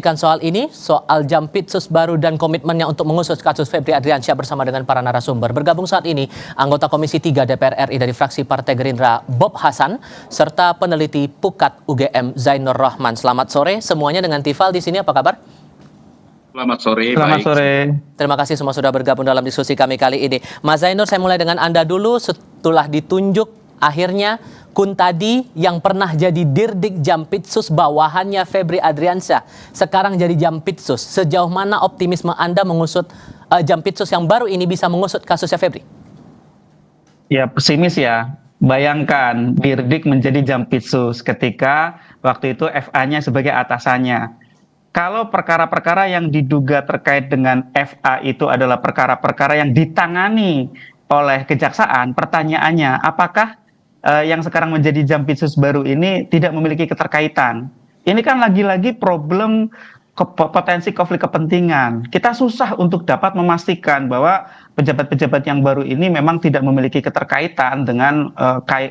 Soal ini, soal Jampitsus baru dan komitmennya untuk mengusut kasus Febri Adriansyah bersama dengan para narasumber. Bergabung saat ini anggota Komisi 3 DPR RI dari fraksi Partai Gerindra Bob Hasan serta peneliti Pukat UGM Zainur Rahman. Selamat sore semuanya, dengan Tifal di sini, apa kabar? Selamat sore. Selamat baik. sore. Terima kasih semua sudah bergabung dalam diskusi kami kali ini. Mas Zainur, saya mulai dengan Anda dulu. Setelah ditunjuk akhirnya Kuntadi yang pernah jadi Dirdik Jampitsus bawahannya Febri Adriansyah sekarang jadi Jampitsus. Sejauh mana optimisme Anda mengusut Jampitsus yang baru ini bisa mengusut kasusnya Febri? Ya, pesimis ya. Bayangkan Dirdik menjadi Jampitsus ketika waktu itu FA-nya sebagai atasannya. Kalau perkara-perkara yang diduga terkait dengan FA itu adalah perkara-perkara yang ditangani oleh kejaksaan, pertanyaannya apakah yang sekarang menjadi Jampitsus baru ini tidak memiliki keterkaitan? Ini kan lagi-lagi problem potensi konflik kepentingan. Kita susah untuk dapat memastikan bahwa pejabat-pejabat yang baru ini memang tidak memiliki keterkaitan dengan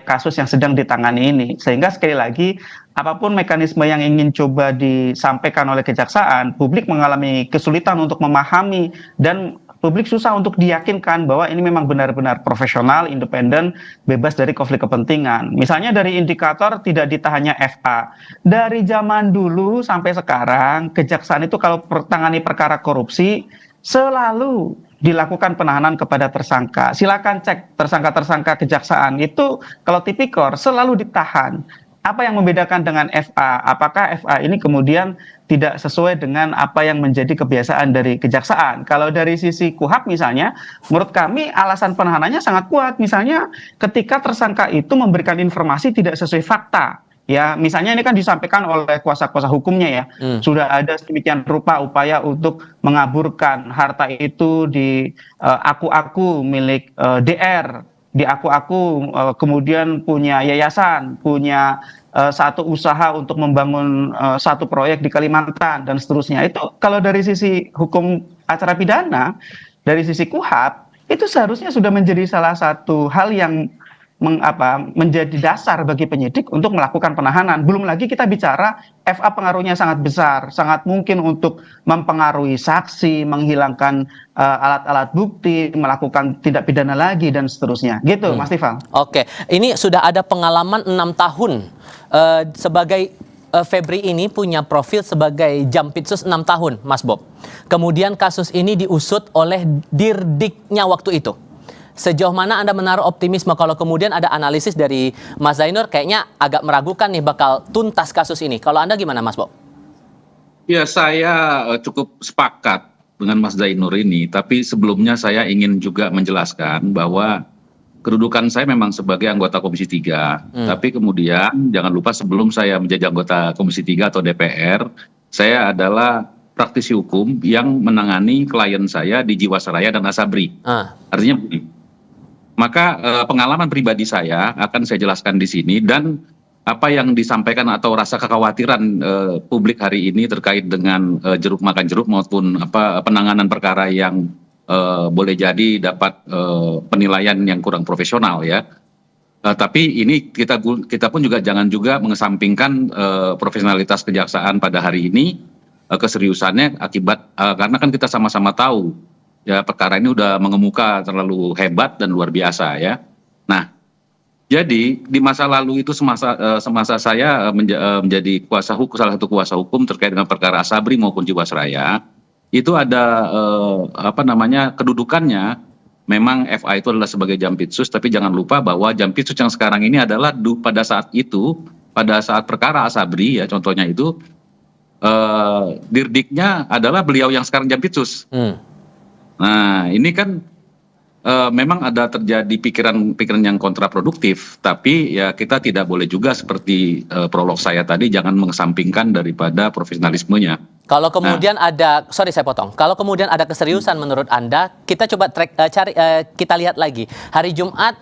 kasus yang sedang ditangani ini. Sehingga sekali lagi, apapun mekanisme yang ingin coba disampaikan oleh kejaksaan, publik mengalami kesulitan untuk memahami dan publik susah untuk diyakinkan bahwa ini memang benar-benar profesional, independen, bebas dari konflik kepentingan. Misalnya dari indikator tidak ditahannya FA. Dari zaman dulu sampai sekarang, kejaksaan itu kalau tangani perkara korupsi selalu dilakukan penahanan kepada tersangka. Silakan cek tersangka-tersangka kejaksaan itu kalau tipikor selalu ditahan. Apa yang membedakan dengan FA? Apakah FA ini kemudian tidak sesuai dengan apa yang menjadi kebiasaan dari kejaksaan? Kalau dari sisi KUHAP misalnya, menurut kami alasan penahanannya sangat kuat. Misalnya ketika tersangka itu memberikan informasi tidak sesuai fakta. Ya, misalnya ini kan disampaikan oleh kuasa-kuasa hukumnya ya. Sudah ada sedemikian rupa upaya untuk mengaburkan harta itu di aku-aku milik DR. Di aku-aku kemudian punya yayasan, punya satu usaha untuk membangun satu proyek di Kalimantan dan seterusnya. Itu kalau dari sisi hukum acara pidana, dari sisi KUHAP, itu seharusnya sudah menjadi salah satu hal yang menjadi dasar bagi penyidik untuk melakukan penahanan. Belum lagi kita bicara FA pengaruhnya sangat besar, sangat mungkin untuk mempengaruhi saksi, menghilangkan alat-alat bukti, melakukan tindak pidana lagi dan seterusnya. Gitu, Mas Tifal. Oke, ini sudah ada pengalaman 6 tahun sebagai Febri ini punya profil sebagai Jampitsus 6 tahun, Mas Bob. Kemudian kasus ini diusut oleh Dirdiknya waktu itu. Sejauh mana Anda menaruh optimisme kalau kemudian ada analisis dari Mas Zainur kayaknya agak meragukan nih bakal tuntas kasus ini. Kalau Anda gimana, Mas Bob? Ya, saya cukup sepakat dengan Mas Zainur ini, tapi sebelumnya saya ingin juga menjelaskan bahwa kedudukan saya memang sebagai anggota Komisi 3. Tapi kemudian jangan lupa sebelum saya menjadi anggota Komisi 3 atau DPR, saya adalah praktisi hukum yang menangani klien saya di Jiwasraya dan Asabri. Artinya begini. Maka pengalaman pribadi saya akan saya jelaskan di sini, dan apa yang disampaikan atau rasa kekhawatiran publik hari ini terkait dengan jeruk makan jeruk maupun penanganan perkara yang boleh jadi dapat penilaian yang kurang profesional ya. Tapi ini kita pun jangan juga mengesampingkan profesionalitas kejaksaan pada hari ini, keseriusannya akibat karena kan kita sama-sama tahu ya perkara ini udah mengemuka terlalu hebat dan luar biasa ya. Nah, jadi di masa lalu itu semasa saya menjadi salah satu kuasa hukum terkait dengan perkara Asabri maupun Jiwasraya, itu ada kedudukannya memang FA itu adalah sebagai Jampitsus, tapi jangan lupa bahwa Jampitsus yang sekarang ini adalah pada saat perkara Asabri ya, contohnya itu Dirdiknya adalah beliau yang sekarang Jampitsus. Nah, ini kan memang ada terjadi pikiran yang kontraproduktif, tapi ya kita tidak boleh juga seperti prolog saya tadi, jangan mengesampingkan daripada profesionalismenya. Kalau kemudian kalau kemudian ada keseriusan menurut Anda, kita coba kita lihat lagi. Hari Jumat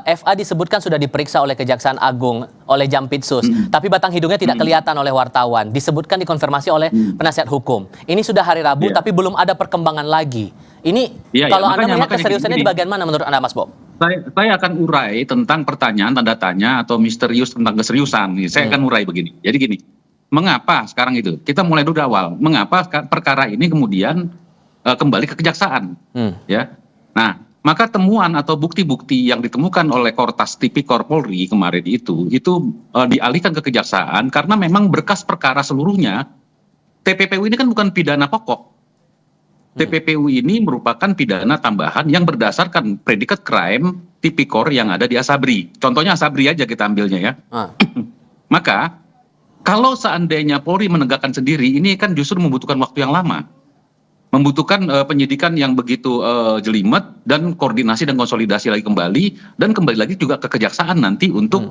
FA disebutkan sudah diperiksa oleh Kejaksaan Agung, oleh Jampitsus, tapi batang hidungnya tidak kelihatan oleh wartawan. Disebutkan dikonfirmasi oleh penasihat hukum. Ini sudah hari Rabu, tapi belum ada perkembangan lagi. Ini kalau Anda melihat keseriusannya di bagian mana menurut Anda, Mas Bob? Saya akan urai tentang pertanyaan tanda tanya atau misterius tentang keseriusan. Saya akan urai begini. Jadi gini, mengapa sekarang itu? Kita mulai dulu dari awal. Mengapa perkara ini kemudian kembali ke kejaksaan? Ya. Nah, maka temuan atau bukti-bukti yang ditemukan oleh Kortas Tipikor Polri kemarin itu dialihkan ke kejaksaan karena memang berkas perkara seluruhnya TPPU ini kan bukan pidana pokok. TPPU ini merupakan pidana tambahan yang berdasarkan predikat crime Tipikor yang ada di Asabri. Contohnya Asabri aja kita ambilnya ya. Maka kalau seandainya Polri menegakkan sendiri, ini kan justru membutuhkan waktu yang lama. Membutuhkan penyidikan yang begitu jelimet dan koordinasi dan konsolidasi lagi kembali. Dan kembali lagi juga ke kejaksaan nanti untuk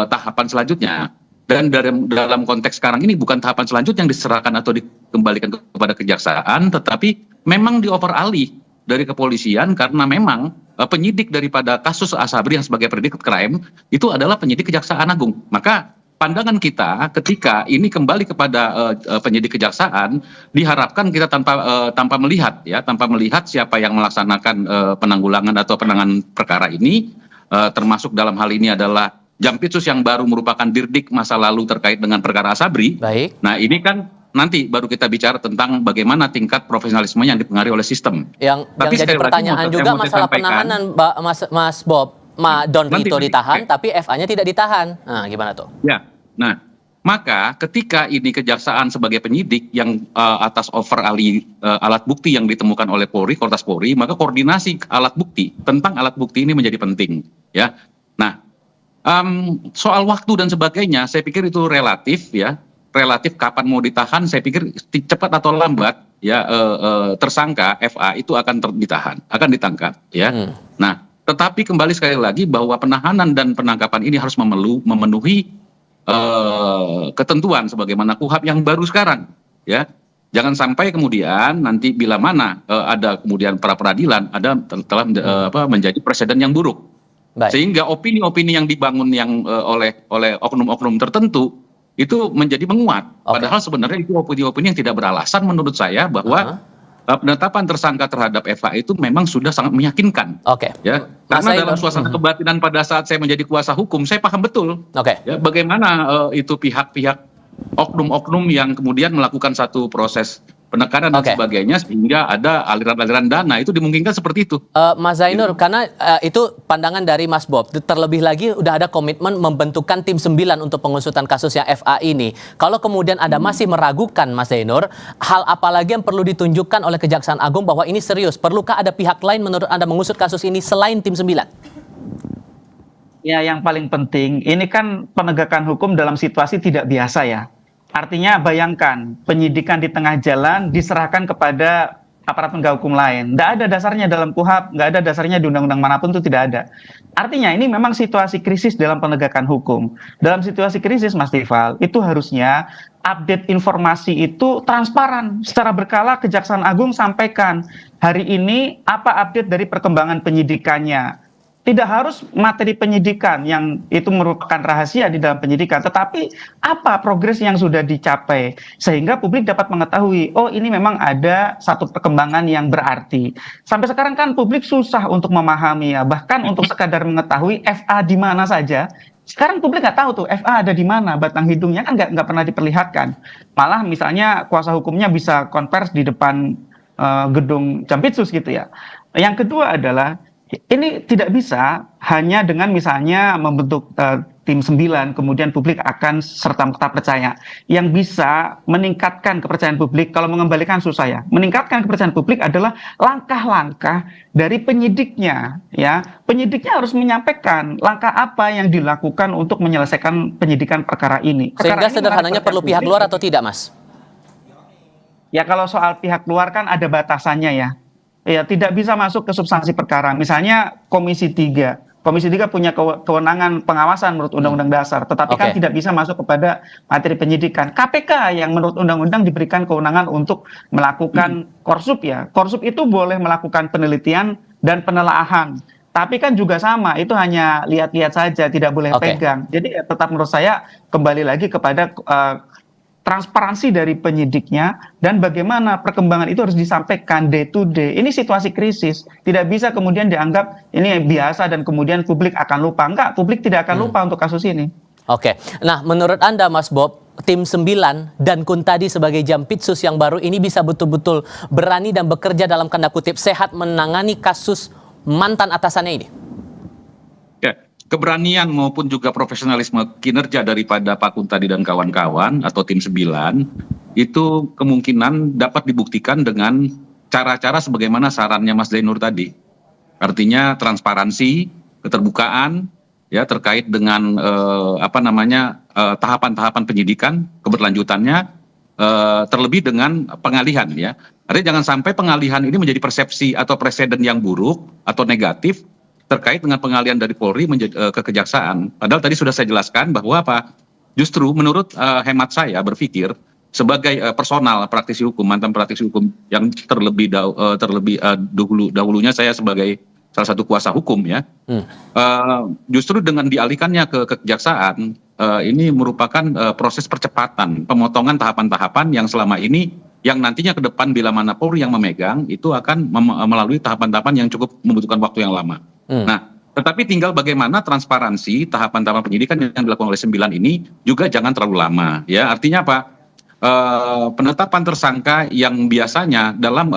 tahapan selanjutnya. Dan dalam konteks sekarang ini bukan tahapan selanjutnya yang diserahkan atau dikembalikan kepada kejaksaan, tetapi memang dioper alih dari kepolisian karena memang penyidik daripada kasus Asabri yang sebagai predikat crime itu adalah penyidik Kejaksaan Agung. Maka pandangan kita ketika ini kembali kepada penyidik kejaksaan, diharapkan kita tanpa melihat siapa yang melaksanakan penanggulangan atau penanganan perkara ini, termasuk dalam hal ini adalah Jampitsus yang baru merupakan dirdik masa lalu terkait dengan perkara Asabri. Baik. Nah ini kan nanti baru kita bicara tentang bagaimana tingkat profesionalisme yang dipengaruhi oleh sistem. Yang jadi pertanyaan juga masalah penahanan, Mas Bob. Don Rito ditahan, tapi FA-nya tidak ditahan. Nah, gimana tuh? Ya, nah, maka ketika ini kejaksaan sebagai penyidik yang atas alat bukti yang ditemukan oleh Polri, Kortas Polri, maka koordinasi alat bukti tentang alat bukti ini menjadi penting. Ya, nah, soal waktu dan sebagainya, saya pikir itu relatif ya, relatif kapan mau ditahan, saya pikir cepat atau lambat ya tersangka FA itu akan ditahan, akan ditangkap. Ya, nah. Tetapi kembali sekali lagi bahwa penahanan dan penangkapan ini harus memenuhi ketentuan sebagaimana KUHP yang baru sekarang, ya. Jangan sampai kemudian nanti bila mana ada kemudian pra peradilan telah menjadi presiden yang buruk. Baik. Sehingga opini-opini yang dibangun yang oleh oknum-oknum tertentu itu menjadi menguat. Padahal sebenarnya itu opini-opini yang tidak beralasan menurut saya bahwa penetapan tersangka terhadap FA itu memang sudah sangat meyakinkan. Ya, karena dalam suasana kebatinan pada saat saya menjadi kuasa hukum, saya paham betul ya, bagaimana itu pihak-pihak oknum-oknum yang kemudian melakukan satu proses penekanan dan sebagainya sehingga ada aliran-aliran dana itu dimungkinkan seperti itu. Mas Zainur, karena itu pandangan dari Mas Bob. Terlebih lagi udah ada komitmen membentukkan tim 9 untuk pengusutan kasusnya FA ini. Kalau kemudian Anda masih meragukan Mas Zainur, hal apa lagi yang perlu ditunjukkan oleh Kejaksaan Agung bahwa ini serius? Perlukah ada pihak lain menurut Anda mengusut kasus ini selain tim 9? Ya, yang paling penting ini kan penegakan hukum dalam situasi tidak biasa ya. Artinya bayangkan penyidikan di tengah jalan diserahkan kepada aparat penegak hukum lain. Nggak ada dasarnya dalam KUHP, nggak ada dasarnya di undang-undang manapun, itu tidak ada. Artinya ini memang situasi krisis dalam penegakan hukum. Dalam situasi krisis, Mas Tifal, itu harusnya update informasi itu transparan. Secara berkala Kejaksaan Agung sampaikan hari ini apa update dari perkembangan penyidikannya. Tidak harus materi penyidikan yang itu merupakan rahasia di dalam penyidikan, tetapi apa progres yang sudah dicapai sehingga publik dapat mengetahui, oh ini memang ada satu perkembangan yang berarti. Sampai sekarang kan publik susah untuk memahami ya, bahkan untuk sekadar mengetahui FA di mana saja. Sekarang publik nggak tahu tuh FA ada di mana, batang hidungnya kan nggak pernah diperlihatkan. Malah misalnya kuasa hukumnya bisa konvers di depan gedung Jampitsus gitu ya. Yang kedua adalah ini tidak bisa hanya dengan misalnya membentuk tim 9 kemudian publik akan serta-merta percaya. Yang bisa meningkatkan kepercayaan publik, kalau mengembalikan susah ya, meningkatkan kepercayaan publik adalah langkah-langkah dari penyidiknya ya. Penyidiknya harus menyampaikan langkah apa yang dilakukan untuk menyelesaikan penyidikan perkara ini. Sehingga sederhananya perlu pihak luar atau tidak, Mas? Ya kalau soal pihak luar kan ada batasannya ya. Ya, tidak bisa masuk ke substansi perkara. Misalnya Komisi 3. Komisi 3 punya kewenangan pengawasan menurut Undang-Undang Dasar, tetapi kan tidak bisa masuk kepada materi penyidikan. KPK yang menurut Undang-Undang diberikan kewenangan untuk melakukan korsup ya. Korsup itu boleh melakukan penelitian dan penelaahan. Tapi kan juga sama, itu hanya lihat-lihat saja, tidak boleh pegang. Jadi ya, tetap menurut saya kembali lagi kepada transparansi dari penyidiknya dan bagaimana perkembangan itu harus disampaikan day to day. Ini situasi krisis, tidak bisa kemudian dianggap ini biasa dan kemudian publik akan lupa. Enggak, publik tidak akan lupa untuk kasus ini. Nah menurut Anda Mas Bob, tim 9 dan Kuntadi sebagai Jampitsus yang baru ini bisa betul-betul berani dan bekerja dalam tanda kutip sehat menangani kasus mantan atasannya ini? Ya, keberanian maupun juga profesionalisme kinerja daripada Pak Kuntadi dan kawan-kawan atau tim 9 itu kemungkinan dapat dibuktikan dengan cara-cara sebagaimana sarannya Mas Zainur tadi. Artinya transparansi, keterbukaan, ya terkait dengan tahapan-tahapan penyidikan, keberlanjutannya, terlebih dengan pengalihan, ya. Artinya jangan sampai pengalihan ini menjadi persepsi atau presiden yang buruk atau negatif terkait dengan pengalihan dari Polri ke Kejaksaan. Padahal tadi sudah saya jelaskan bahwa justru menurut hemat saya berpikir sebagai personal praktisi hukum, mantan praktisi hukum yang dahulunya saya sebagai salah satu kuasa hukum, ya. Justru dengan dialihkannya ke Kejaksaan, ini merupakan proses percepatan, pemotongan tahapan-tahapan yang selama ini, yang nantinya ke depan bila mana Polri yang memegang, itu akan melalui tahapan-tahapan yang cukup membutuhkan waktu yang lama. Nah, tetapi tinggal bagaimana transparansi tahapan-tahapan penyidikan yang dilakukan oleh 9 ini juga jangan terlalu lama, ya. Artinya apa? Penetapan tersangka yang biasanya dalam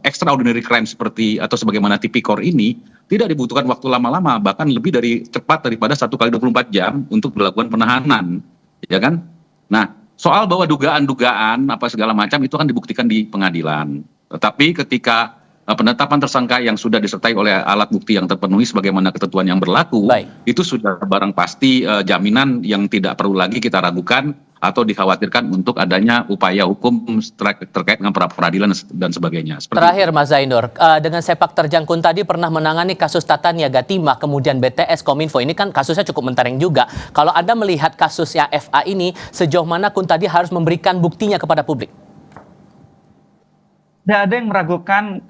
extraordinary crime seperti atau sebagaimana tipikor ini tidak dibutuhkan waktu lama-lama, bahkan lebih dari cepat daripada 1 kali 24 jam untuk dilakukan penahanan, ya kan? Nah, soal bahwa dugaan-dugaan apa segala macam itu kan dibuktikan di pengadilan. Tetapi ketika penetapan tersangka yang sudah disertai oleh alat bukti yang terpenuhi sebagaimana ketentuan yang berlaku, itu sudah barang pasti jaminan yang tidak perlu lagi kita ragukan atau dikhawatirkan untuk adanya upaya hukum terkait dengan pra-peradilan dan sebagainya. Terakhir Mas Zainur, dengan sepak terjang Kuntadi pernah menangani kasus Tata Niaga Timah, kemudian BTS, Kominfo, ini kan kasusnya cukup mentereng juga. Kalau Anda melihat kasusnya FA ini, sejauh mana Kuntadi harus memberikan buktinya kepada publik? Tidak ada yang meragukan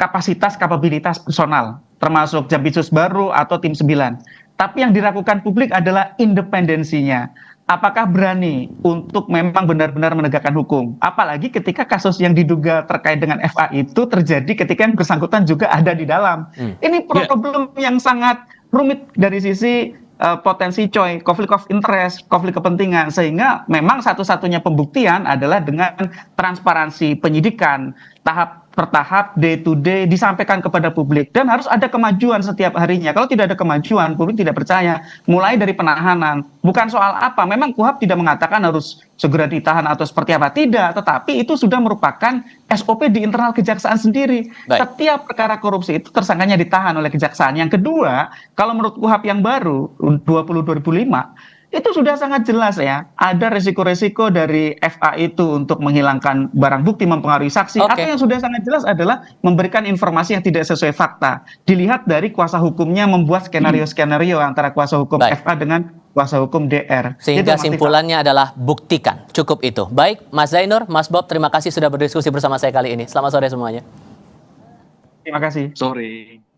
kapabilitas personal, termasuk Jampitsus baru atau tim 9. Tapi yang diragukan publik adalah independensinya. Apakah berani untuk memang benar-benar menegakkan hukum? Apalagi ketika kasus yang diduga terkait dengan FA itu terjadi ketika yang bersangkutan juga ada di dalam. Ini problem yang sangat rumit dari sisi potensi konflik of interest, konflik kepentingan, sehingga memang satu-satunya pembuktian adalah dengan transparansi penyidikan, tahap per tahap, day to day, disampaikan kepada publik, dan harus ada kemajuan setiap harinya. Kalau tidak ada kemajuan, publik tidak percaya. Mulai dari penahanan, bukan soal apa, memang KUHP tidak mengatakan harus segera ditahan atau seperti apa, tidak, tetapi itu sudah merupakan SOP di internal kejaksaan sendiri. Setiap perkara korupsi itu tersangkanya ditahan oleh kejaksaan. Yang kedua, kalau menurut KUHP yang baru 20/2005 itu sudah sangat jelas, ya, ada resiko-resiko dari FA itu untuk menghilangkan barang bukti, mempengaruhi saksi, atau yang sudah sangat jelas adalah memberikan informasi yang tidak sesuai fakta. Dilihat dari kuasa hukumnya membuat skenario-skenario antara kuasa hukum FA dengan kuasa hukum DR. Sehingga simpulannya adalah buktikan. Cukup itu. Baik, Mas Zainur, Mas Bob, terima kasih sudah berdiskusi bersama saya kali ini. Selamat sore semuanya. Terima kasih. Sore.